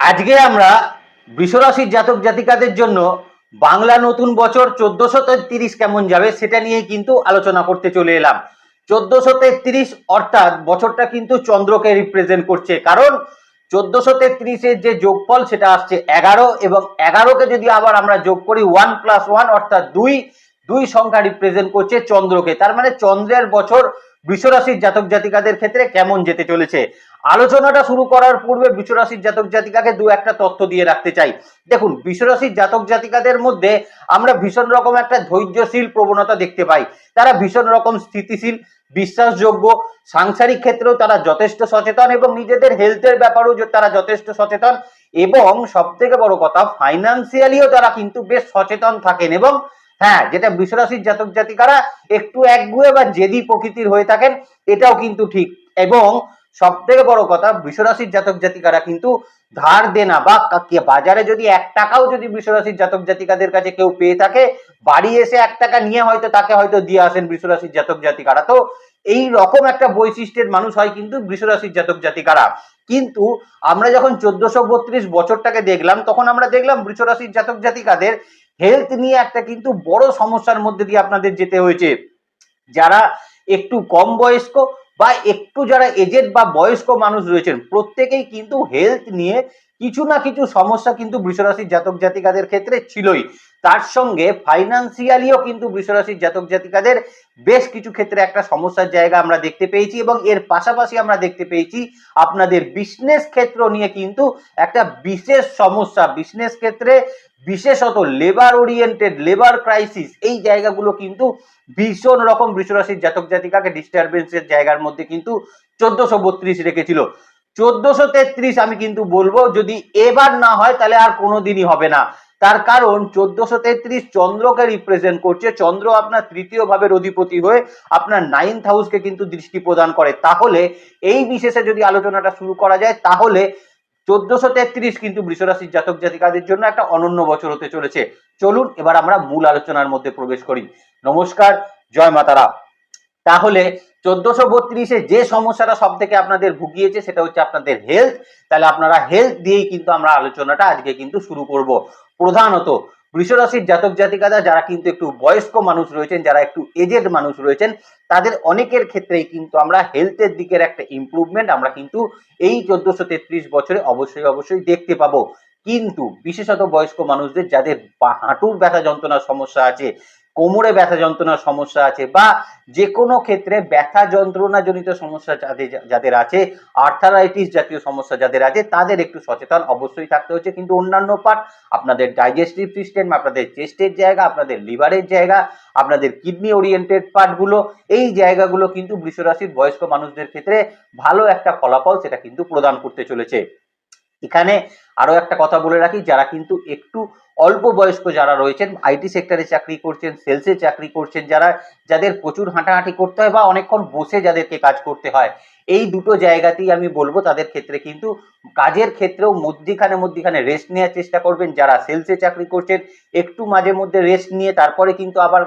আজকে আমরা বৃষরাশির জাতক জাতিকাদের জন্য বাংলা নতুন বছর 1433 কেমন যাবে সেটা নিয়ে কিন্তু আলোচনা করতে চলে এলাম। 1433 অর্থাৎ বছরটা কিন্তু চন্দ্রকে রিপ্রেজেন্ট করছে, কারণ 1433-এর যে যোগফল সেটা আসছে 11 এবং 11কে যদি আবার আমরা যোগ করি 1+1 অর্থাৎ দুই সংখ্যা রিপ্রেজেন্ট করছে চন্দ্রকে। তার মানে চন্দ্রের বছর বৃষরাশির জাতক জাতিকাদের ক্ষেত্রে কেমন যেতে চলেছে। আলোচনাটা শুরু করার পূর্বে বৃষরাশির জাতক জাতিকাকে দু একটা তথ্য দিয়ে রাখতে চাই। দেখুন, বৃষরাশির জাতক জাতিকাদের মধ্যে আমরা ভীষণ রকম একটা ধৈর্যশীল প্রবণতা দেখতে পাই। তারা ভীষণ রকম স্থিতিশীল, বিশ্বাসযোগ্য, সাংসারিক ক্ষেত্রেও তারা যথেষ্ট সচেতন এবং নিজেদের হেলথের ব্যাপারেও তারা যথেষ্ট সচেতন এবং সব থেকে বড় কথা ফাইন্যান্সিয়ালিও তারা কিন্তু বেশ সচেতন থাকেন। এবং হ্যাঁ, যেটা বৃষরাশির জাতক জাতিকারা একটু একগুঁয়ে বা জেদি প্রকৃতির হয়ে থাকেন, এটাও কিন্তু ঠিক। এবং সব থেকে বড় কথা, বৃষরাশির জাতক জাতিকারা কিন্তু ধার দেনা বা বাজারে যদি 1 টাকাও যদি বৃষরাশির জাতক জাতিকাদের কাছে কেউ পেয়ে থাকে, বাড়ি এসে 1 টাকা নিয়ে হয়তো তাকে হয়তো দিয়ে আসেন বৃষরাশির জাতক জাতিকারা। তো এই রকম একটা বৈশিষ্ট্যের মানুষ হয় কিন্তু বৃষরাশির জাতক জাতিকারা। কিন্তু আমরা যখন 1432 বছরটাকে দেখলাম, তখন আমরা দেখলাম বৃষরাশির জাতক জাতিকাদের হেলথ নিয়ে একটা কিন্তু বড় সমস্যার মধ্যে দিয়ে আপনাদের যেতে হয়েছে। যারা একটু কম বয়স্ক বা একটু যারা এজেড বা বয়স্ক মানুষ রয়েছেন, প্রত্যেকেই কিন্তু হেলথ নিয়ে কিছু না কিছু সমস্যা কিন্তু বৃষরাশির জাতক জাতিকাদের ক্ষেত্রে ছিলই। তার সঙ্গে ফাইন্যান্সিয়ালিও কিন্তু বৃষরাশির জাতক জাতিকাদের বেশ কিছু ক্ষেত্রে একটা সমস্যার জায়গা আমরা দেখতে পেয়েছি। এবং এর পাশাপাশি আমরা দেখতে পেয়েছি আপনাদের বিজনেস ক্ষেত্র নিয়ে কিন্তু একটা বিশেষ সমস্যা, বিজনেস ক্ষেত্রে বিশেষত লেবার ওরিয়েন্টেড, লেবার ক্রাইসিস, এই জায়গাগুলো কিন্তু ভীষণ রকম বৃষরাশির জাতক জাতিকাকে ডিস্টারবেন্সের জায়গার মধ্যে কিন্তু 1432 রেখেছিল। 1433 আমি কিন্তু বলবো যদি এবার না হয় তাহলে আর কোনোদিনই হবে না। তার কারণ 1433 চন্দ্রকে রিপ্রেজেন্ট করছে। চন্দ্র আপনার তৃতীয় ভাবের অধিপতি হয়ে আপনার 9th হাউসকে কিন্তু দৃষ্টি প্রদান করে। তাহলে এই বিশেষে যদি আলোচনাটা শুরু করা যায়, তাহলে 1433 কিন্তু বৃষরাশির জাতক জাতিকাদের জন্য একটা অনন্য বছর হতে চলেছে। চলুন এবার আমরা মূল আলোচনার মধ্যে প্রবেশ করি। নমস্কার, জয় মাতারা। তাহলে 1432-এ যে সমস্যাটা সব থেকে আপনাদের ভুগিয়েছে সেটা হচ্ছে আপনাদের হেলথ। তাহলে আপনারা হেলথ দিয়েই কিন্তু আমরা আলোচনাটা আজকে কিন্তু শুরু করব। প্রধানত বৃষরাশির জাতক জাতিকারা যারা কিন্তু একটু বয়স্ক মানুষ রয়েছেন, যারা একটু এজেড মানুষ রয়েছেন, তাদের অনেকের ক্ষেত্রেই কিন্তু আমরা হেলথের দিকের একটা ইমপ্রুভমেন্ট আমরা কিন্তু এই 1433 বছরে অবশ্যই দেখতে পাবো। কিন্তু বিশেষত বয়স্ক মানুষদের যাদের হাঁটুর ব্যথা যন্ত্রণার সমস্যা আছে, কোমরে ব্যথা যন্ত্রণার সমস্যা আছে, বা যে কোনো ক্ষেত্রে ব্যথা যন্ত্রণা জনিত সমস্যা যাদের আছে, আর্থারাইটিস জাতীয় সমস্যা যাদের আছে, তাদের একটু সচেতন অবশ্যই থাকতে হচ্ছে। কিন্তু অন্যান্য পার্ট, আপনাদের ডাইজেস্টিভ সিস্টেম, আপনাদের চেস্টের জায়গা, আপনাদের লিভারের জায়গা, আপনাদের কিডনি ওরিয়েন্টেড পার্টগুলো, এই জায়গাগুলো কিন্তু বৃষরাশির বয়স্ক মানুষদের ক্ষেত্রে ভালো একটা ফলাফল সেটা কিন্তু প্রদান করতে চলেছে। এখানে আরো একটা কথা বলে রাখি, যারা কিন্তু একটু অল্প বয়স্ক যারা রয়েছেন, আইটি সেক্টরে চাকরি করছেন, সেলসে চাকরি করছেন, যাদের প্রচুর হাঁটাহাঁটি করতে হয় বা অনেকক্ষণ বসে যাদেরকে কাজ করতে হয়, এই দুটো জায়গাতেই আমি বলবো তাদের ক্ষেত্রে কিন্তু কাজের ক্ষেত্রেও মধ্যিখানে রেস্ট নেওয়ার চেষ্টা করবেন। যারা সেলসে চাকরি করছেন একটু মাঝে মধ্যে রেস্ট নিয়ে তারপরে কিন্তু আবার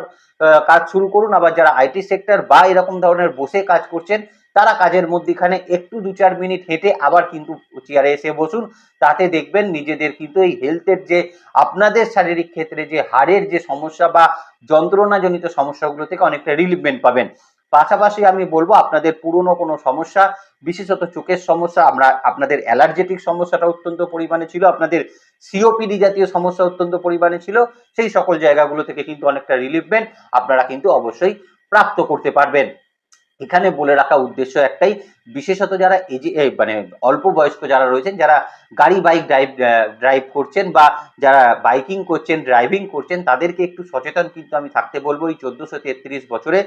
কাজ শুরু করুন। আবার যারা আইটি সেক্টর বা এরকম ধরনের বসে কাজ করছেন, তারা কাজের মধ্যখানে একটু 2-4 মিনিট হেঁটে আবার কিন্তু চেয়ারে এসে বসুন। তাতে দেখবেন নিজেদের কিন্তু এই হেলথের যে আপনাদের শারীরিক ক্ষেত্রে যে হাড়ের যে সমস্যা বা যন্ত্রণাজনিত সমস্যাগুলো থেকে অনেকটা রিলিফমেন্ট পাবেন। পাশাপাশি আমি বলবো আপনাদের পুরনো কোনো সমস্যা, বিশেষত চোখের সমস্যা, আপনাদের অ্যালার্জেটিক সমস্যাটা অত্যন্ত পরিমাণে ছিল, আপনাদের সিওপিডি জাতীয় সমস্যা অত্যন্ত পরিমাণে ছিল, সেই সকল জায়গাগুলো থেকে কিন্তু অনেকটা রিলিফমেন্ট আপনারা কিন্তু অবশ্যই প্রাপ্ত করতে পারবেন। এখানে বলে রাখা উদ্দেশ্য একটাই, বিশেষত যারা মানে অল্প বয়স্ক যারা রয়েছেন, যারা গাড়ি বাইক ড্রাইভ করছেন বা যারা বাইকিং করছেন, ড্রাইভিং করছেন, তাদেরকে একটু সচেতন কিন্তু আমি থাকতে বলবো। এই 1433 বছরে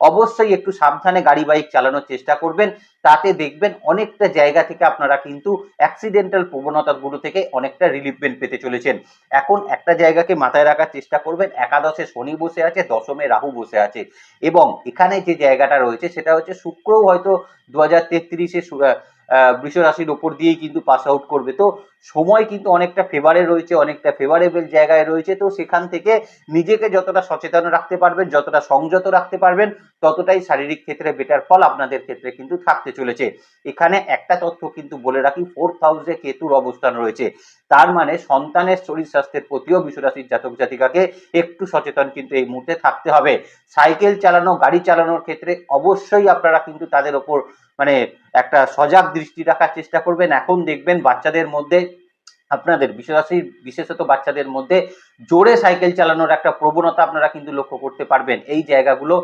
অবশ্যই একটু সাবধানে গাড়ি বাইক চালানোর চেষ্টা করবেন। তাতে দেখবেন অনেকটা জায়গা থেকে আপনারা কিন্তু অ্যাক্সিডেন্টাল প্রবণতাগুলো থেকে অনেকটা রিলিফমেন্ট পেতে চলেছেন। এখন একটা জায়গাকে মাথায় রাখার চেষ্টা করবেন, একাদশে শনি বসে আছে, দশমে রাহু বসে আছে, এবং এখানে যে জায়গাটা রয়েছে সেটা হচ্ছে শুক্রও হয়তো 2033-এ বৃষ রাশির ওপর দিয়েই কিন্তু পাস আউট করবে। তো সময় কিন্তু অনেকটা ফেভারে রয়েছে, অনেকটা ফেভারেবল জায়গায় রয়েছে। তো সেখান থেকে নিজেকে যতটা সচেতন রাখতে পারবেন, যতটা সংযত রাখতে পারবেন, ততটাই শারীরিক ক্ষেত্রে বেটার ফল আপনাদের ক্ষেত্রে কিন্তু থাকতে চলেছে। এখানে একটা তথ্য কিন্তু বলে রাখি, 4th হাউসে কেতুর অবস্থান রয়েছে, তার মানে সন্তানের শরীর স্বাস্থ্যের প্রতিও বৃষ রাশির জাতক জাতিকাকে একটু সচেতন কিন্তু এই মুহূর্তে থাকতে হবে। সাইকেল চালানো, গাড়ি চালানোর ক্ষেত্রে অবশ্যই আপনারা কিন্তু তাদের ওপর মানে একটা সজাগ দৃষ্টি রাখার চেষ্টা করবেন। এখন দেখবেন বাচ্চাদের মধ্যে, আপনাদের বিশেষত বাচ্চাদের মধ্যে জোরে সাইকেল চালানোর একটা প্রবণতা আপনারা কিন্তু লক্ষ্য করতে পারবেন। এই জায়গাগুলো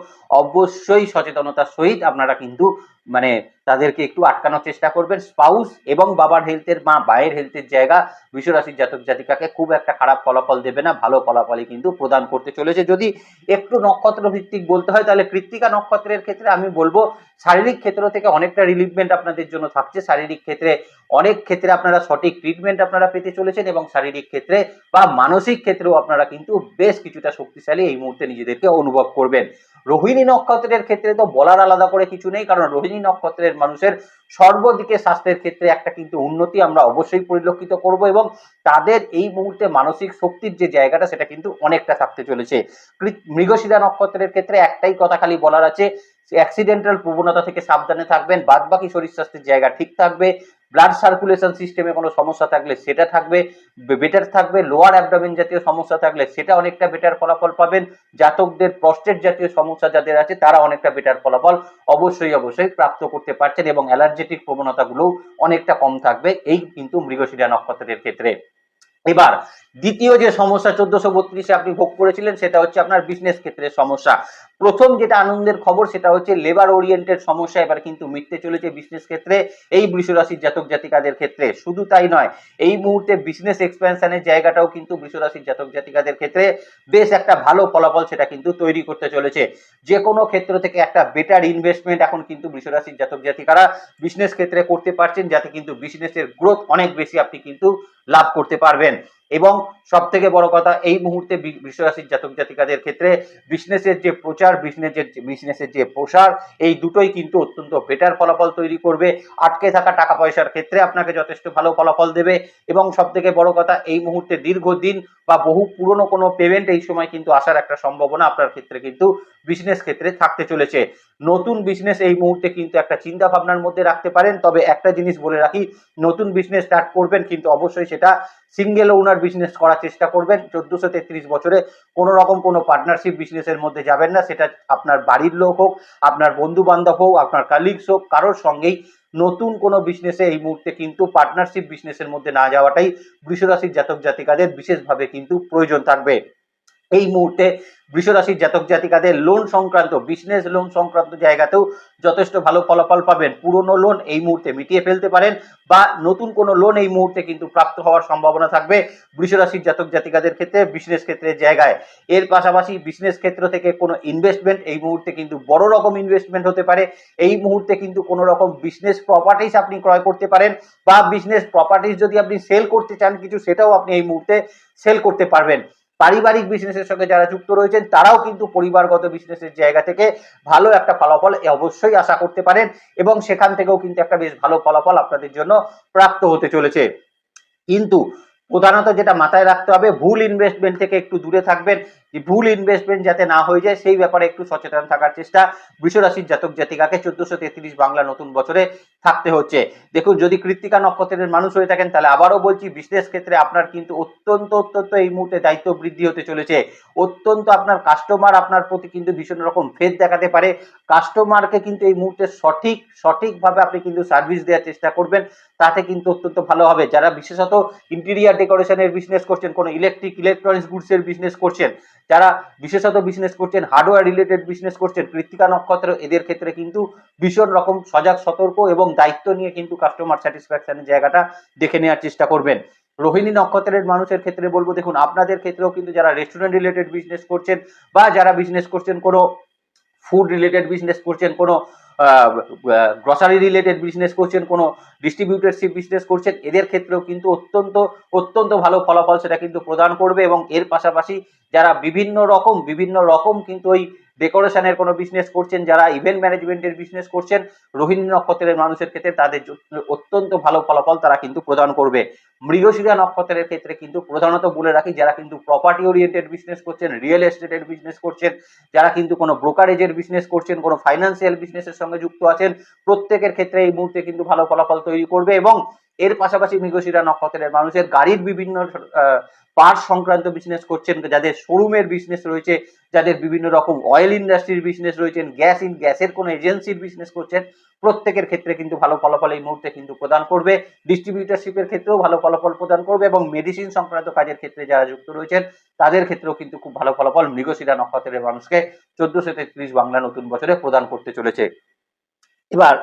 অবশ্যই সচেতনতার সহিত আপনারা কিন্তু মানে তাদেরকে একটু আটকানোর চেষ্টা করবেন। স্পাউস এবং বাবার হেলথের মায়ের হেলথের জায়গা বৃষ রাশির জাতক জাতিকাকে খুব একটা খারাপ ফলাফল দেবে না, ভালো ফলাফলই কিন্তু প্রদান করতে চলেছে। যদি একটু নক্ষত্র ভিত্তিক বলতে হয়, তাহলে কৃত্তিকা নক্ষত্রের ক্ষেত্রে আমি বলবো শারীরিক ক্ষেত্র থেকে অনেকটা রিলিফমেন্ট আপনাদের জন্য থাকছে। শারীরিক ক্ষেত্রে অনেক ক্ষেত্রে আপনারা সঠিক ট্রিটমেন্ট আপনারা পেতে চলেছেন, এবং শারীরিক ক্ষেত্রে বা মানসিক ক্ষেত্রেও আপনারা কিন্তু বেশ কিছুটা শক্তিশালী এই মুহূর্তে নিজেদেরকে অনুভব করবেন। রোহিণী নক্ষত্রের ক্ষেত্রে তো বলার আলাদা করে কিছু নেই, কারণ রোহিণী নক্ষত্রের মানুষের সর্বদিকে স্বাস্থ্যের ক্ষেত্রে একটা কিন্তু উন্নতি আমরা অবশ্যই পরিলক্ষিত করব, এবং তাদের এই মুহূর্তে মানসিক শক্তির যে জায়গাটা সেটা কিন্তু অনেকটা থাকতে চলেছে। মৃগশিরা নক্ষত্রের ক্ষেত্রে একটাই কথা খালি বলার আছে, অ্যাক্সিডেন্টাল প্রবণতা থেকে সাবধানে থাকবেন। বাদ বাকি শরীর স্বাস্থ্যের জায়গা ঠিক থাকবে। ব্লাড সার্কুলেশন সিস্টেমে কোনো সমস্যা থাকলে সেটা থাকবে বেটার থাকবে। লোয়ার অ্যাবডোমেন জাতীয় সমস্যা থাকলে সেটা অনেকটা বেটার ফলাফল পাবেন। জাতকদের প্রস্টেট জাতীয় সমস্যা যাদের আছে তারা অনেকটা বেটার ফলাফল অবশ্যই প্রাপ্ত করতে পারছেন, এবং অ্যালার্জেটিক প্রবণতাগুলোও অনেকটা কম থাকবে এই কিন্তু মৃগশিরা নক্ষত্রের ক্ষেত্রে। এবার দ্বিতীয় যে সমস্যা 1432 আপনি ভোগ করেছিলেন, সেটা হচ্ছে আপনার বিজনেস ক্ষেত্রের সমস্যা। প্রথম যেটা আনন্দের খবর সেটা হচ্ছে লেবার ওরিয়েন্টেড সমস্যা এবার কিন্তু মিটতে চলেছে বিজনেস ক্ষেত্রে এই বৃষ রাশির জাতক জাতিকাদের ক্ষেত্রে। শুধু তাই নয়, এই মুহূর্তে বিজনেস এক্সপ্যানশনের জায়গাটাও কিন্তু বৃষ রাশির জাতক জাতিকাদের ক্ষেত্রে বেশ একটা ভালো ফলাফল সেটা কিন্তু তৈরি করতে চলেছে। যে কোনো ক্ষেত্র থেকে একটা বেটার ইনভেস্টমেন্ট এখন কিন্তু বৃষ রাশির জাতক জাতিকারা বিজনেস ক্ষেত্রে করতে পারছেন, যাতে কিন্তু বিজনেসের গ্রোথ অনেক বেশি আপনি কিন্তু লাভ করতে পারবেন। এবং সব থেকে বড় কথা, এই মুহূর্তে বৃষ রাশির জাতক জাতিকাদের ক্ষেত্রে বিজনেসের যে প্রচার, বিজনেসের যে প্রসার, এই দুটোই কিন্তু অত্যন্ত বেটার ফলাফল তৈরি করবে। আটকে থাকা টাকা পয়সার ক্ষেত্রে আপনাকে যথেষ্ট ভালো ফলাফল দেবে, এবং সব থেকে বড় কথা, এই মুহূর্তে দীর্ঘদিন বা বহু পুরনো কোনো পেমেন্ট এই সময় কিন্তু আসার একটা সম্ভাবনা আপনার ক্ষেত্রে কিন্তু বিজনেস ক্ষেত্রে থাকতে চলেছে। নতুন বিজনেস এই মুহূর্তে কিন্তু একটা চিন্তা ভাবনার মধ্যে রাখতে পারেন। তবে একটা জিনিস বলে রাখি, নতুন বিজনেস স্টার্ট করবেন কিন্তু অবশ্যই সেটা সিঙ্গেল ওনার বিজনেস করার চেষ্টা করবেন। 1433 বছরে কোনো রকম কোনো পার্টনারশিপ বিজনেসের মধ্যে যাবেন না। সেটা আপনার বাড়ির লোক হোক, আপনার বন্ধু বান্ধব হোক, আপনার কালিগস হোক, কারোর সঙ্গেই নতুন কোনো বিজনেসে এই মুহূর্তে কিন্তু পার্টনারশিপ বিজনেসের মধ্যে না যাওয়াটাই বৃষ রাশির জাতক জাতিকাদের বিশেষভাবে কিন্তু প্রয়োজন থাকবে। এই মুহূর্তে বৃষ রাশির জাতক জাতিকাদের লোন সংক্রান্ত, বিজনেস লোন সংক্রান্ত জায়গাতেও যথেষ্ট ভালো ফলাফল পাবেন। পুরনো লোন এই মুহূর্তে মিটিয়ে ফেলতে পারেন, বা নতুন কোনো লোন এই মুহূর্তে কিন্তু প্রাপ্ত হওয়ার সম্ভাবনা থাকবে বৃষ রাশির জাতক জাতিকাদের ক্ষেত্রে বিজনেস ক্ষেত্রের জায়গায়। এর পাশাপাশি বিজনেস ক্ষেত্র থেকে কোনো ইনভেস্টমেন্ট এই মুহূর্তে কিন্তু বড় রকম ইনভেস্টমেন্ট হতে পারে। এই মুহূর্তে কিন্তু কোনো রকম বিজনেস প্রপার্টিজ আপনি ক্রয় করতে পারেন, বা বিজনেস প্রপার্টিজ যদি আপনি সেল করতে চান কিছু, সেটাও আপনি এই মুহূর্তে সেল করতে পারবেন। পারিবারিক বিজনেসের সঙ্গে যারা যুক্ত রয়েছেন তারাও কিন্তু পরিবারগত বিজনেসের জায়গা থেকে ভালো একটা ফলাফল অবশ্যই আশা করতে পারেন, এবং সেখান থেকেও কিন্তু একটা বেশ ভালো ফলাফল আপনাদের জন্য প্রাপ্ত হতে চলেছে। কিন্তু প্রধানত যেটা মাথায় রাখতে হবে, ভুল ইনভেস্টমেন্ট থেকে একটু দূরে থাকবেন। ভুল ইনভেস্টমেন্ট যাতে না হয়ে যায় সেই ব্যাপারে একটু সচেতন থাকার চেষ্টা বৃষ রাশির জাতক জাতিকাকে 1433 বাংলা নতুন বছরে থাকতে হচ্ছে। দেখুন, যদি কৃত্তিকা নক্ষত্রের মানুষ হয়ে থাকেন, তাহলে আবারও বলছি, বিজনেস ক্ষেত্রে আপনার কিন্তু অত্যন্ত এই মুহূর্তে দায়িত্ব বৃদ্ধি হতে চলেছে। অত্যন্ত আপনার কাস্টমার আপনার প্রতি কিন্তু ভীষণ রকম ফেদ দেখাতে পারে। কাস্টমারকে কিন্তু এই মুহূর্তে সঠিকভাবে আপনি কিন্তু সার্ভিস দেওয়ার চেষ্টা করবেন, তাতে কিন্তু অত্যন্ত ভালো হবে। যারা বিশেষত ইন্টেরিয়ার ডেকোরেশনের বিজনেস করছেন, কোনো ইলেকট্রনিক্স গুডসের বিজনেস করছেন, যারা বিশেষত বিজনেস করছেন, হার্ডওয়্যার রিলেটেড বিজনেস করছেন, কৃত্তিকা নক্ষত্র এদের ক্ষেত্রে কিন্তু ভীষণ রকম সজাগ, সতর্ক এবং দায়িত্ব নিয়ে কিন্তু কাস্টমার স্যাটিসফ্যাকশনের জায়গাটা দেখে নেওয়ার চেষ্টা করবেন। রোহিণী নক্ষত্রের মানুষের ক্ষেত্রে বলবো, দেখুন, আপনাদের ক্ষেত্রেও কিন্তু যারা রেস্টুরেন্ট রিলেটেড বিজনেস করছেন, বা যারা বিজনেস করছেন কোনো ফুড রিলেটেড বিজনেস করছেন, কোনো গ্রসারি রিলেটেড বিজনেস করছেন, কোনো ডিস্ট্রিবিউটরশিপ বিজনেস করছেন, এদের ক্ষেত্রেও কিন্তু অত্যন্ত ভালো ফলাফল সেটা কিন্তু প্রদান করবে। এবং এর পাশাপাশি যারা বিভিন্ন রকম কিন্তু ওই ডেকোরেশনের কোনো বিজনেস করছেন, যারা ইভেন্ট ম্যানেজমেন্টের বিজনেস করছেন, রোহিণী নক্ষত্রের মানুষের ক্ষেত্রে তাদের অত্যন্ত ভালো ফলাফল তারা কিন্তু প্রদান করবে। মৃগশিরা নক্ষত্রের ক্ষেত্রে কিন্তু প্রধানত বলে রাখি, যারা কিন্তু প্রপার্টি ওরিয়েন্টেড বিজনেস করছেন, রিয়েল এস্টেটের বিজনেস করছেন, যারা কিন্তু কোনো ব্রোকারেজের বিজনেস করছেন, কোনো ফাইন্যান্সিয়াল বিজনেসের সঙ্গে যুক্ত আছেন, প্রত্যেকের ক্ষেত্রে এই মুহূর্তে কিন্তু ভালো ফলাফল তৈরি করবে। এবং এর পাশাপাশি মৃগশিরা নক্ষত্রের মানুষের গাড়ির বিভিন্ন পার্ট সংক্রান্ত বিজনেস করছেন, যাদের শোরুমের বিজনেস রয়েছে, যাদের বিভিন্ন রকম অয়েল ইন্ডাস্ট্রির বিজনেস রয়েছেন, গ্যাসের কোনো এজেন্সির বিজনেস করছেন, প্রত্যেকের ক্ষেত্রে কিন্তু ভালো ফলাফল এই মুহূর্তে কিন্তু প্রদান করবে। ডিস্ট্রিবিউটারশিপের ক্ষেত্রেও ভালো ফলাফল প্রদান করবে এবং মেডিসিন সংক্রান্ত কাজের ক্ষেত্রে যারা যুক্ত রয়েছেন তাদের ক্ষেত্রেও কিন্তু খুব ভালো ফলাফল মৃগশিরা নক্ষত্রের মানুষকে 1433 বাংলা নতুন বছরে প্রদান করতে চলেছে। এবার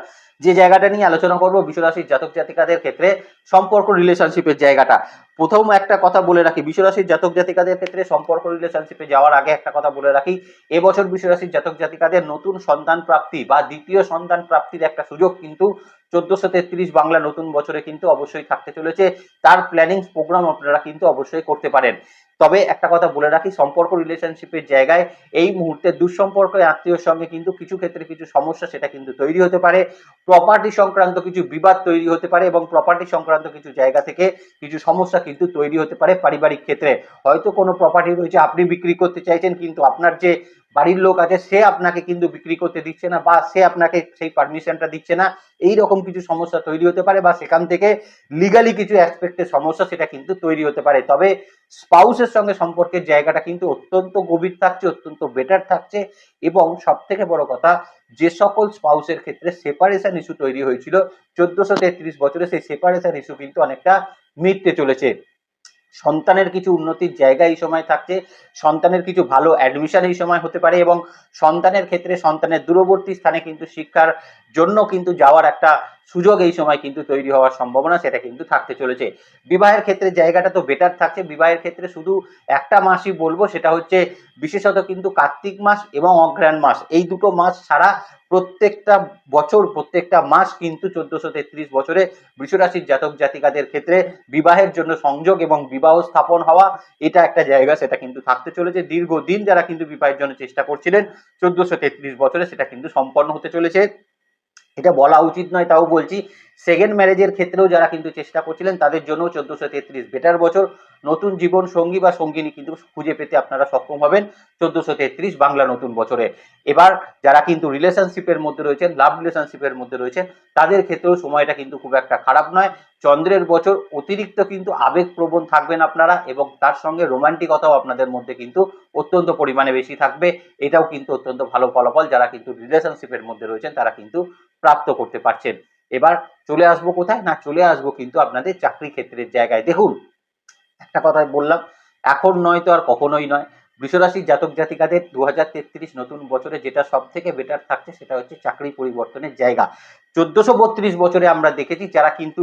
যে জায়গাটা নিয়ে আলোচনা করব বিশ্বরাশির জাতক জাতিকাদের ক্ষেত্রে সম্পর্ক রিলেশনশিপের জায়গাটা। প্রথম একটা কথা বলে রাখি, বিশ্বরাশির জাতক জাতিকাদের ক্ষেত্রে সম্পর্ক রিলেশনশিপে যাওয়ার আগে একটা কথা বলে রাখি, এবছর বিশ্বরাশির জাতক জাতিকাদের নতুন সন্তান প্রাপ্তি বা দ্বিতীয় সন্তান প্রাপ্তির একটা সুযোগ কিন্তু 1433 বাংলা নতুন বছরে কিন্তু অবশ্যই থাকতে চলেছে। তার প্ল্যানিং প্রোগ্রাম আপনারা কিন্তু অবশ্যই করতে পারেন। তবে একটা কথা বলে রাখি, সম্পর্ক রিলেশনশিপের জায়গায় এই মুহূর্তে দুঃসম্পর্ক আত্মীয়র সঙ্গে কিন্তু কিছু ক্ষেত্রে কিছু সমস্যা সেটা কিন্তু তৈরি হতে পারে, প্রপার্টি সংক্রান্ত কিছু বিবাদ তৈরি হতে পারে এবং প্রপার্টি সংক্রান্ত কিছু জায়গা থেকে কিছু সমস্যা কিন্তু তৈরি হতে পারে পারিবারিক ক্ষেত্রে। হয়তো কোনো প্রপার্টি রয়েছে, আপনি বিক্রি করতে চাইছেন, কিন্তু আপনার যে বাড়ির লোক আছে সে আপনাকে কিন্তু বিক্রি করতে দিচ্ছে না বা সে আপনাকে সেই পারমিশনটা দিচ্ছে না, এই রকম কিছু সমস্যা তৈরি হতে পারে বা সেখান থেকে লিগালি কিছু অ্যাসপেক্টের সমস্যা সেটা কিন্তু তৈরি হতে পারে। তবে স্পাউসের সঙ্গে সম্পর্কের জায়গাটা কিন্তু অত্যন্ত গভীর থাকছে, অত্যন্ত বেটার থাকছে এবং সব থেকে বড় কথা, যে সকল স্পাউসের ক্ষেত্রে সেপারেশন ইস্যু তৈরি হয়েছিল 1433 বছরে, সেই সেপারেশন ইস্যু কিন্তু অনেকটা মিটতে চলেছে। সন্তানের কিছু উন্নতির জায়গা এই সময় থাকছে, সন্তানের কিছু ভালো অ্যাডমিশন এই সময় হতে পারে এবং সন্তানের ক্ষেত্রে সন্তানের দূরবর্তী স্থানে কিন্তু শিক্ষার জন্য কিন্তু যাওয়ার একটা সুযোগ এই সময় কিন্তু তৈরি হওয়ার সম্ভাবনা সেটা কিন্তু থাকতে চলেছে। বিবাহের ক্ষেত্রে জায়গাটা তো বেটার থাকছে। বিবাহের ক্ষেত্রে শুধু একটা মাসই বলবো, সেটা হচ্ছে বিশেষত কিন্তু কার্তিক মাস এবং অগ্রহায়ণ মাস, এই দুটো মাস ছাড়া প্রত্যেকটা বছর প্রত্যেকটা মাস কিন্তু 1433 বছরে বৃষরাশির জাতক জাতিকাদের ক্ষেত্রে বিবাহের জন্য সংযোগ এবং বিবাহ স্থাপন হওয়া এটা একটা জায়গা সেটা কিন্তু থাকতে চলেছে। দীর্ঘদিন যারা কিন্তু বিবাহের জন্য চেষ্টা করছিলেন 1433 বছরে সেটা কিন্তু সম্পন্ন হতে চলেছে। এটা বলা উচিত নয় তাও বলছি, সেকেন্ড ম্যারেজের ক্ষেত্রেও যারা কিন্তু চেষ্টা করছিলেন তাদের জন্য 1433 বেটার বছর। নতুন জীবন সঙ্গী বা সঙ্গিনী কিন্তু খুঁজে পেতে আপনারা সক্ষম হবেন 1433 বাংলা নতুন বছরে। এবার যারা কিন্তু রিলেশনশিপের মধ্যে রয়েছেন, লাভ রিলেশনশিপের মধ্যে রয়েছেন, তাদের ক্ষেত্রেও সময়টা কিন্তু খুব একটা খারাপ নয়। চন্দ্রের বছর, অতিরিক্ত কিন্তু আবেগপ্রবণ থাকবেন আপনারা এবং তার সঙ্গে রোমান্টিকতাও আপনাদের মধ্যে কিন্তু অত্যন্ত পরিমাণে বেশি থাকবে। এটাও কিন্তু অত্যন্ত ভালো ফলাফল যারা কিন্তু রিলেশনশিপের মধ্যে রয়েছেন তারা কিন্তু প্রাপ্ত করতে পারছেন। এবার চলে আসবো কোথায় না, চলে আসবো কিন্তু আপনাদের চাকরি ক্ষেত্রের জায়গায়। দেখুন, একটা কথাই বললাম, এখন নয় তো আর কখনোই নয়, বৃষরাশির জাতক জাতিকাদের 2033 নতুন বছরে যেটা সব থেকে বেটার থাকছে সেটা হচ্ছে চাকরি পরিবর্তনের জায়গা। 1432 বছরে আমরা দেখেছি যারা কিন্তু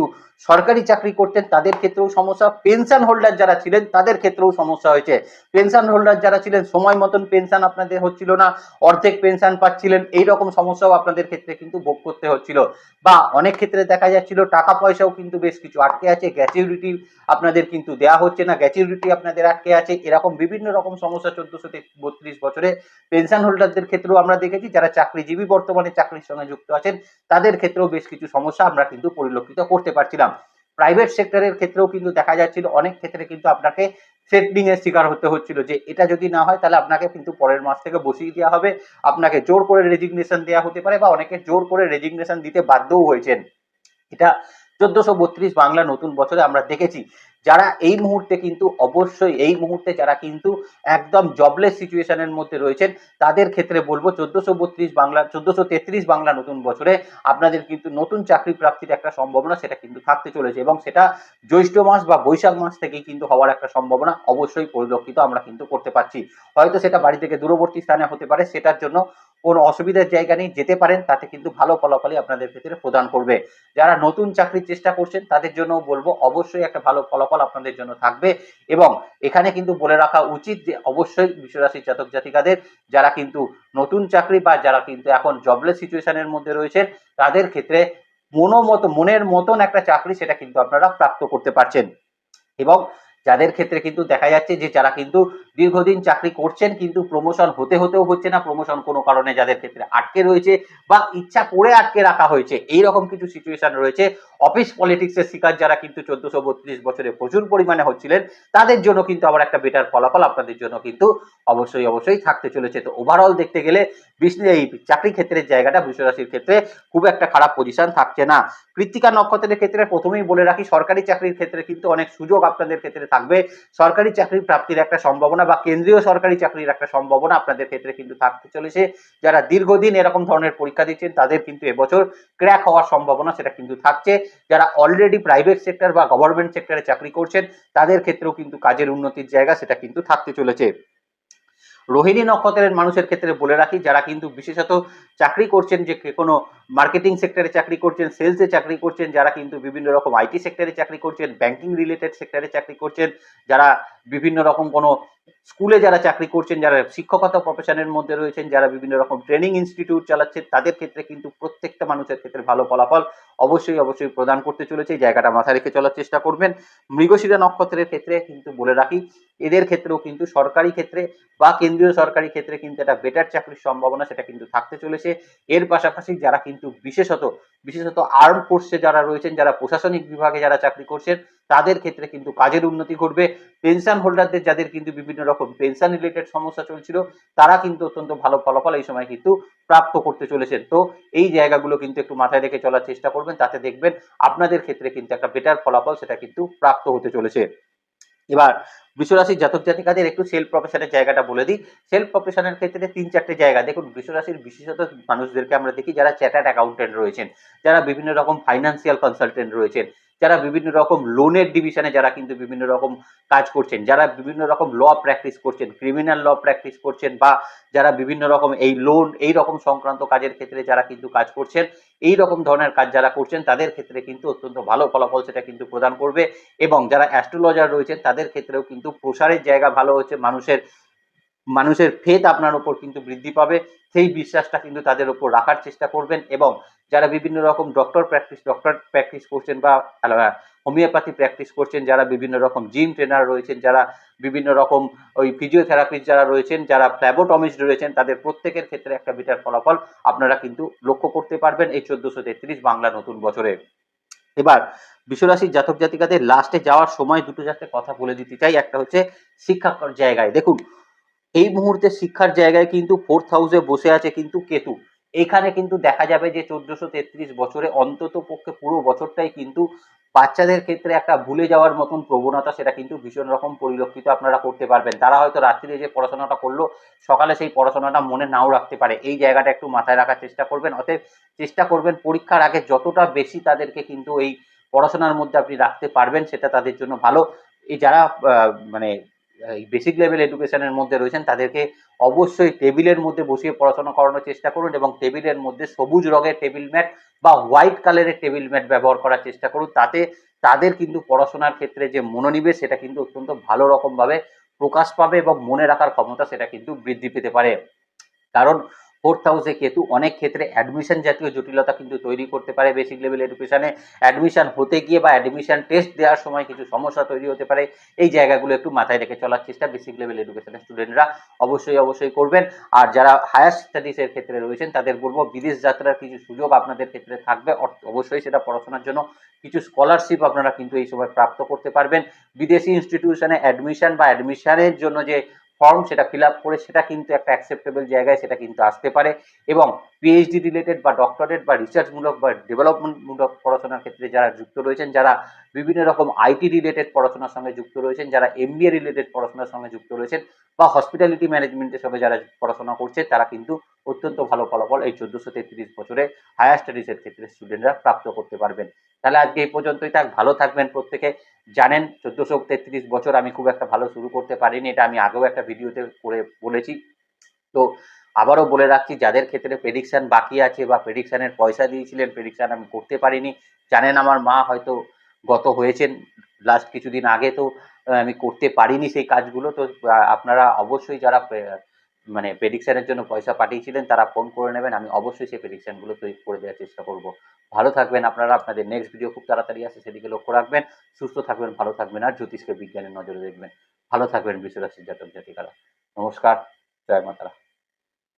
সরকারি চাকরি করতেন তাদের ক্ষেত্রেও সমস্যা, পেনশন হোল্ডার যারা ছিলেন তাদের ক্ষেত্রেও সমস্যা হয়েছে। পেনশন হোল্ডার যারা ছিলেন সময় মতন পেনশন আপনাদের হচ্ছিল না, অর্ধেক পেনশন পাচ্ছিলেন, এইরকম সমস্যাও আপনাদের ক্ষেত্রে কিন্তু ভোগ করতে হচ্ছিল। বা অনেক ক্ষেত্রে দেখা যাচ্ছিল টাকা পয়সাও কিন্তু বেশ কিছু আটকে আছে, গ্র্যাচুইটি আপনাদের কিন্তু দেওয়া হচ্ছে না, গ্র্যাচুইটি আপনাদের আটকে আছে, এরকম বিভিন্ন রকম সমস্যা 1432 বছরে পেনশন হোল্ডারদের ক্ষেত্রেও আমরা দেখেছি। যারা চাকরিজীবী বর্তমানে চাকরির সঙ্গে যুক্ত আছেন তাদের ক্ষেত্রেও বেশ কিছু সমস্যা আমরা কিন্তু পরিলক্ষিত করতে পারছিলাম। প্রাইভেট সেক্টরের ক্ষেত্রেও কিন্তু দেখা যাচ্ছিল অনেক ক্ষেত্রে কিন্তু আপনাকে থ্রেটনিং এর শিকার হতে হচ্ছিল যে এটা যদি না হয় তাহলে আপনাকে কিন্তু পরের মাস থেকে বসিয়ে দেওয়া হবে, আপনাকে জোর করে রেজিগনেশন দেওয়া হতে পারে বা অনেকে জোর করে রেজিগনেশন দিতে বাধ্যও হয়েছেন। এটা 1432 বাংলা নতুন বছরে আমরা দেখেছি। যারা এই মুহূর্তে কিন্তু অবশ্যই এই মুহূর্তে যারা কিন্তু একদম জবলেস সিচুয়েশনের মধ্যে রয়েছেন তাদের ক্ষেত্রে বলবো 1433 বাংলা নতুন বছরে আপনাদের কিন্তু নতুন চাকরি প্রাপ্তির একটা সম্ভাবনা সেটা কিন্তু থাকতে চলেছে এবং সেটা জ্যৈষ্ঠ মাস বা বৈশাখ মাস থেকেই কিন্তু হওয়ার একটা সম্ভাবনা অবশ্যই পরিলক্ষিত আমরা কিন্তু করতে পারছি। হয়তো সেটা বাড়ি থেকে দূরবর্তী স্থানে হতে পারে, সেটার জন্য কোনো অসুবিধার জায়গা নেই, যেতে পারেন, তাতে কিন্তু ভালো ফলাফলই আপনাদের ক্ষেত্রে প্রদান করবে। যারা নতুন চাকরির চেষ্টা করছেন তাদের জন্য বলবো অবশ্যই একটা ভালো ফলাফল আপনাদের জন্য থাকবে এবং এখানে কিন্তু বলে রাখা উচিত যে অবশ্যই বৃষরাশির জাতক জাতিকাদের যারা কিন্তু নতুন চাকরি বা যারা কিন্তু এখন জবলেস সিচুয়েশনের মধ্যে রয়েছেন তাদের ক্ষেত্রে মনের মতন একটা চাকরি সেটা কিন্তু আপনারা প্রাপ্ত করতে পারছেন। এবং যাদের ক্ষেত্রে কিন্তু দেখা যাচ্ছে যে যারা কিন্তু দীর্ঘদিন চাকরি করছেন কিন্তু প্রমোশন হতেও হচ্ছে না, প্রমোশন কোনো কারণে যাদের ক্ষেত্রে আটকে রয়েছে বা ইচ্ছা করে আটকে রাখা হয়েছে, এইরকম কিছু সিচুয়েশন রয়েছে। অফিস পলিটিক্সের শিকার যারা কিন্তু 1432 বছরে প্রচুর পরিমাণে হচ্ছিলেন, তাদের জন্য কিন্তু আবার একটা বেটার ফলাফল আপনাদের জন্য কিন্তু অবশ্যই থাকতে চলেছে। তো ওভারঅল দেখতে গেলে এই চাকরি ক্ষেত্রের জায়গাটা বৃষ রাশির ক্ষেত্রে খুব একটা খারাপ পজিশন থাকছে না। কৃত্তিকা নক্ষত্রের ক্ষেত্রে প্রথমেই বলে রাখি, সরকারি চাকরির ক্ষেত্রে কিন্তু অনেক সুযোগ আপনাদের ক্ষেত্রে থাকবে। সরকারি চাকরি প্রাপ্তির একটা সম্ভাবনা বা কেন্দ্রীয় সরকারি চাকরির একটা সম্ভাবনা আপনাদের ক্ষেত্রে কিন্তু থাকতে চলেছে। যারা দীর্ঘদিন এরকম ধরনের পরীক্ষা দিচ্ছেন তাদের কিন্তু এবছর ক্র্যাক হওয়ার সম্ভাবনা সেটা কিন্তু থাকছে। যারা অলরেডি প্রাইভেট সেক্টর বা গভর্নমেন্ট সেক্টরে চাকরি করছেন তাদের ক্ষেত্রেও কিন্তু কাজের উন্নতির জায়গা সেটা কিন্তু থাকতে চলেছে। রোহিণী নক্ষত্রের মানুষের ক্ষেত্রে বলে রাখি, যারা কিন্তু বিশেষত চাকরি করছেন, যে কোনো মার্কেটিং সেক্টরে চাকরি করছেন, সেলসে চাকরি করছেন, যারা কিন্তু বিভিন্ন রকম আইটি সেক্টরে চাকরি করছেন, ব্যাংকিং রিলেটেড সেক্টরে চাকরি করছেন, যারা বিভিন্ন রকম কোনো স্কুলে যারা চাকরি করছেন, যারা শিক্ষকতা প্রফেশনের মধ্যে রয়েছেন, যারা বিভিন্ন রকম ট্রেনিং ইনস্টিটিউট চালাচ্ছেন, তাদের ক্ষেত্রে কিন্তু প্রত্যেকটা মানুষের ক্ষেত্রে ভালো ফলাফল অবশ্যই প্রদান করতে চলেছে। এই জায়গাটা মাথায় রেখে চলার চেষ্টা করবেন। মৃগশিরা নক্ষত্রের ক্ষেত্রে কিন্তু বলে রাখি, এদের ক্ষেত্রেও কিন্তু সরকারি ক্ষেত্রে বা কেন্দ্রীয় সরকারি ক্ষেত্রে কিন্তু একটা বেটার চাকরির সম্ভাবনা সেটা কিন্তু থাকতে চলেছে। এর পাশাপাশি যারা কিন্তু বিশেষত আর্ম ফোর্সে যারা রয়েছেন, যারা প্রশাসনিক বিভাগে যারা চাকরি করছেন, তাদের ক্ষেত্রে কিন্তু কাজের উন্নতি ঘটবে। পেনশন হোল্ডারদের যাদের কিন্তু বিভিন্ন রকম পেনশন রিলেটেড সমস্যা চলছিল, তারা কিন্তু অত্যন্ত ভালো ফলাফল এই সময় কিন্তু প্রাপ্ত করতে চলেছেন। তো এই জায়গাগুলো কিন্তু একটু মাথায় রেখে চলার চেষ্টা করবেন, তাতে দেখবেন আপনাদের ক্ষেত্রে কিন্তু একটা বেটার ফলাফল সেটা কিন্তু প্রাপ্ত হতে চলেছে। এবার বৃষরাশির জাতক জাতিকাদের একটু সেলফ প্রফেশনের জায়গাটা বলে দিই। সেলফ প্রফেশনের ক্ষেত্রে ৩-৪টে জায়গা দেখুন। বৃষরাশির বিশেষত মানুষদেরকে আমরা দেখি যারা চার্টার্ড অ্যাকাউন্টেন্ট রয়েছেন, যারা বিভিন্ন রকম ফাইন্যান্সিয়াল কনসালটেন্ট রয়েছেন, যারা বিভিন্ন রকম লোনের ডিভিশনে যারা কিন্তু বিভিন্ন রকম কাজ করছেন, যারা বিভিন্ন রকম ল প্র্যাকটিস করছেন, ক্রিমিনাল ল প্র্যাকটিস করছেন, বা যারা বিভিন্ন রকম এই লোন এই রকম সংক্রান্ত কাজের ক্ষেত্রে যারা কিন্তু কাজ করছেন, এই রকম ধরনের কাজ যারা করছেন তাদের ক্ষেত্রে কিন্তু অত্যন্ত ভালো ফলাফল সেটা কিন্তু প্রদান করবে। এবং যারা অ্যাস্ট্রোলজার রয়েছেন তাদের ক্ষেত্রেও কিন্তু প্রসারের জায়গা ভালো হচ্ছে। মানুষের ফেথ আপনার উপর কিন্তু বৃদ্ধি পাবে, সেই বিশ্বাসটা কিন্তু তাদের উপর রাখার চেষ্টা করবেন। এবং যারা বিভিন্ন রকম ডক্টর প্র্যাকটিস করছেন বা হোমিওপ্যাথি প্র্যাকটিস করছেন, যারা বিভিন্ন রকম জিম ট্রেনার রয়েছেন, যারা বিভিন্ন রকম ওই ফিজিওথেরাপিস্ট যারা রয়েছেন, যারা ফ্ল্যাবোটমিস্ট রয়েছেন, তাদের প্রত্যেকের ক্ষেত্রে একটা বেটার ফলাফল আপনারা কিন্তু লক্ষ্য করতে পারবেন এই 1433 বাংলা নতুন বছরে। এবার বিশ্বরাশির জাতক জাতিকাদের লাস্টে যাওয়ার সময় দুটো যাতে কথা বলে দিতে চাই। একটা হচ্ছে শিক্ষার জায়গায়, দেখুন এই মুহূর্তে শিক্ষার জায়গায় কিন্তু 4th হাউসে বসে আছে কিন্তু কেতু। এখানে কিন্তু দেখা যাবে যে 1433 বছরে অন্তত পক্ষে পুরো বছরটাই কিন্তু বাচ্চাদের ক্ষেত্রে একটা ভুলে যাওয়ার মতন প্রবণতা সেটা কিন্তু ভীষণ রকম পরিলক্ষিত আপনারা করতে পারবেন। তারা হয়তো রাত্রিরে যে পড়াশোনাটা করলো, সকালে সেই পড়াশোনাটা মনে নাও রাখতে পারে। এই জায়গাটা একটু মাথায় রাখার চেষ্টা করবেন। অতএব চেষ্টা করবেন পরীক্ষার আগে যতটা বেশি তাদেরকে কিন্তু এই পড়াশোনার মধ্যে আপনি রাখতে পারবেন সেটা তাদের জন্য ভালো। এই যারা মানে বেসিক লেভেল এডুকেশনের মধ্যে রয়েছেন তাদেরকে অবশ্যই টেবিলের মধ্যে বসিয়ে পড়াশোনা করানোর চেষ্টা করুন, এবং টেবিলের মধ্যে সবুজ রঙের টেবিল ম্যাট বা হোয়াইট কালারের টেবিল ম্যাট ব্যবহার করার চেষ্টা করুন। তাতে তাদের কিন্তু পড়াশোনার ক্ষেত্রে যে মনোনিবেশ সেটা কিন্তু অত্যন্ত ভালো রকমভাবে প্রকাশ পাবে এবং মনে রাখার ক্ষমতা সেটা কিন্তু বৃদ্ধি পেতে পারে। কারণ 4th হাউসে কেতু অনেক ক্ষেত্রে অ্যাডমিশন জাতীয় জটিলতা কিন্তু তৈরি করতে পারে। বেসিক লেভেল এডুকেশনে অ্যাডমিশন হতে গিয়ে বা অ্যাডমিশন টেস্ট দেওয়ার সময় কিছু সমস্যা তৈরি হতে পারে। এই জায়গাগুলো একটু মাথায় রেখে চলার চেষ্টা বেসিক লেভেল এডুকেশনের স্টুডেন্টরা অবশ্যই করবেন। আর যারা হায়ার স্টাডিজের ক্ষেত্রে রয়েছেন তাদের বলবো বিদেশ যাত্রার কিছু সুযোগ আপনাদের ক্ষেত্রে থাকবে। অবশ্যই সেটা পড়াশোনার জন্য কিছু স্কলারশিপ আপনারা কিন্তু এই সময় প্রাপ্ত করতে পারবেন। বিদেশি ইনস্টিটিউশনে অ্যাডমিশন বা অ্যাডমিশনের জন্য যে ফর্ম সেটা ফিল আপ করে সেটা কিন্তু একটা অ্যাকসেপ্টেবল জায়গায় সেটা কিন্তু আসতে পারে। এবং পিএইচডি রিলেটেড বা ডক্টরেট বা রিসার্চমূলক বা ডেভেলপমেন্টমূলক পড়াশোনার ক্ষেত্রে যারা যুক্ত রয়েছেন, যারা বিভিন্ন রকম আইটি রিলেটেড পড়াশোনার সঙ্গে যুক্ত রয়েছেন, যারা এমবিএ রিলেটেড পড়াশোনার সঙ্গে যুক্ত রয়েছেন, বা হসপিটালিটি ম্যানেজমেন্টের সঙ্গে যারা পড়াশোনা করছে, তারা কিন্তু অত্যন্ত ভালো ফলাফল এই 1433 বছরে হায়ার স্টাডিজের ক্ষেত্রে স্টুডেন্টরা প্রাপ্ত করতে পারবেন। তাহলে আজকে এই পর্যন্তই থাক। ভালো থাকবেন প্রত্যেকে। জানেন 1433 বছর আমি খুব একটা ভালো শুরু করতে পারিনি, এটা আমি আগেও একটা ভিডিওতে করে বলেছি। তো আবারও বলে রাখছি, যাদের ক্ষেত্রে প্রেডিকশন বাকি আছে বা প্রেডিকশনের পয়সা দিয়েছিলেন, প্রেডিকশন আমি করতে পারিনি, জানেন আমার মা হয়তো গত হয়েছেন লাস্ট কিছুদিন আগে, তো আমি করতে পারিনি সেই কাজগুলো। তো আপনারা অবশ্যই যারা মানে প্রেডিকশনের জন্য পয়সা পাঠিয়েছিলেন তারা ফোন করে নেবেন, আমি অবশ্যই সেই প্রেডিকশনগুলো তৈরি করে দেওয়ার চেষ্টা করব। ভালো থাকবেন আপনারা, আপনাদের নেক্সট ভিডিও খুব তাড়াতাড়ি আসে, সেদিকে লক্ষ্য রাখবেন। সুস্থ থাকবেন, ভালো থাকবেন, আর জ্যোতিষকে বিজ্ঞানের নজরে দেখবেন। ভালো থাকবেন বৃষ রাশির জাতক জাতিকারা। নমস্কার, জয় মাতারা।